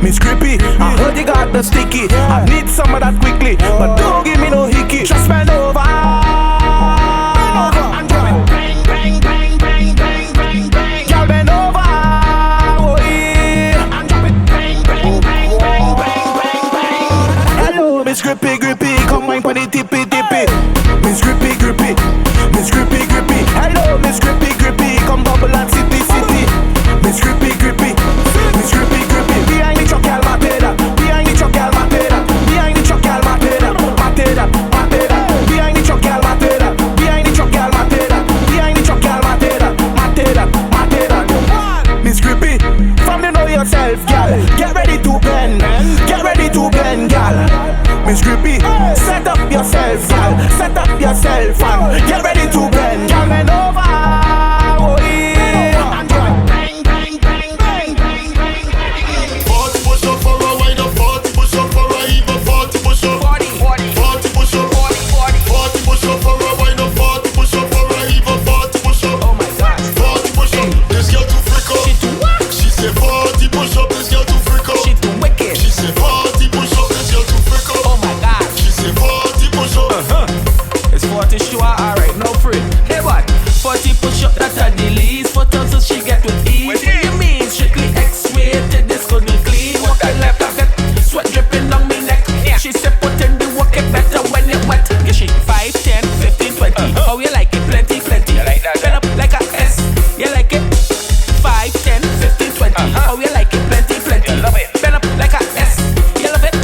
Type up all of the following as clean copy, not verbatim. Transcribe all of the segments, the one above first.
Miss Grippy, I heard you got the sticky. I need some of that quickly, but don't give me no hickey. Just bend over. And drop it. Bang, bang, bang, bang, bang, bang, bang. Girl, bend over. Oh yeah. And drop it. Bang, bang, bang, bang, bang, bang, bang. Hello, Miss Grippy, Grippy, come wine for the tippy, tippy. Miss Grippy, Grippy, Miss Grippy, Grippy. Hello, Miss Grippy, Grippy, come bubble and city, city. Miss Grippy, Grippy, Miss Grippy, Grippy. Behind the truck, y'all matera. Behind the truck, y'all matera. Behind the truck, y'all matera. Matera, matera. Behind the truck, y'all matera. Behind the truck, y'all matera. Behind the truck, y'all matera. Matera, matera. Miss Grippy, from the know yourself, gal. Get ready to bend. Get ready to bend, gal. Miss Grippy, set up yourself, gal. Set up yourself, and get ready to bend. Gal, bend over. Oh yeah. And bang, bang, bang, bang, bang, bang, bang. 40 push up for a wine up, 40 push up for a even 40 push up. 40 push up, 40 push up for a wine up, 40 push up for a even 40 push up. Oh my God. 40 push up, this girl too freak up. She too what? She say 40 push up, this girl too freak up. She too wicked. She say 40 push up, this girl too freak up. Oh my God. She say 40 push up. It's 40 sure, alright, no free. Hey what? 40 push up, that's a the least. For tons she get with ease. What do you mean? Strictly X-rated, this couldn't clean. What I left, I get sweat dripping down me neck. She said put in the work, it better when it wet. Yeah, she 5, 10, 15, 20. Oh, you like it? Plenty, plenty. You like that? Bend up like a S. You like it? 5, 10, 15, 20. Oh, you like it? Plenty, plenty. You love it. Bend up like a S. You love it?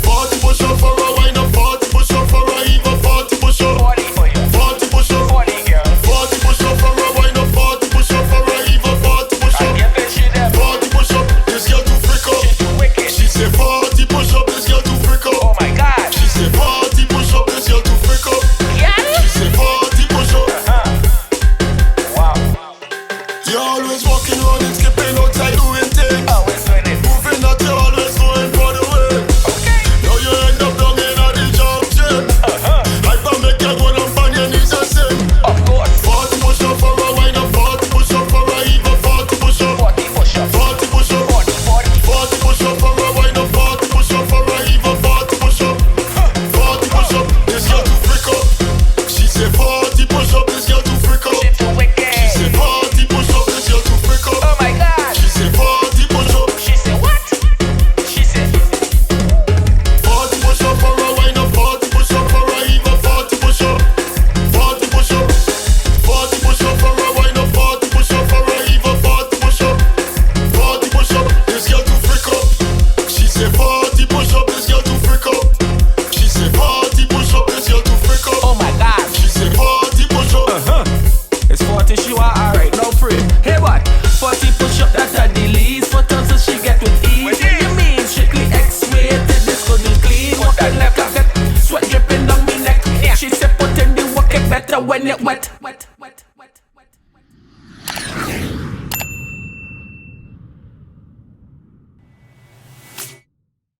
40 push up for a wine up, 40 push up for a even 40 push up. 40 for you. 40 push up. 40 girl. 40 push up for a wine up, 40 push up for a even 40 push I up. give it shit up. 40 push up, this girl too freak up. She too wicked. She say 40 push up, this girl too freak up. Oh my God. She say 40 push up, this girl too freak up. She say 40 push up. Wow. You always walking around and skipping outside doing things. Always winning. Moving that you always going for the win. Okay. Now you end up down in the junction. I can make you go down on your knees and sing. Of course. 40 push up for a wine up, 40 push up for a even 40 push up. 40 push up. 40 push up. 40, 40. 40 push up for a wine up, 40 push up for a even 40 push up. 40 push up, this girl too freak up. She say 40 push up, this girl too freak up. She too wicked. She say 40 push up, this girl too freak up. Oh my God. She say 40 push up. She said what? She said 40 push up for a wine up, 40 push up for a even 40 push up. 40 push up. 40 push up for a wine up, 40 push up for a even 40 push up. 40 push up, this girl too freak up. She say 40 push up, this girl too freak up. She say 40 push up, this girl too freak up. Oh my God. She say 40 push up. It's 40 sure, alright, no free. Hey what? 40 push up, that's a the least. For tons she get with ease. What do you mean? Strictly X-rated, this couldn't clean. What I left, I get sweat dripping down me neck. She said put in the work, it better when it wet.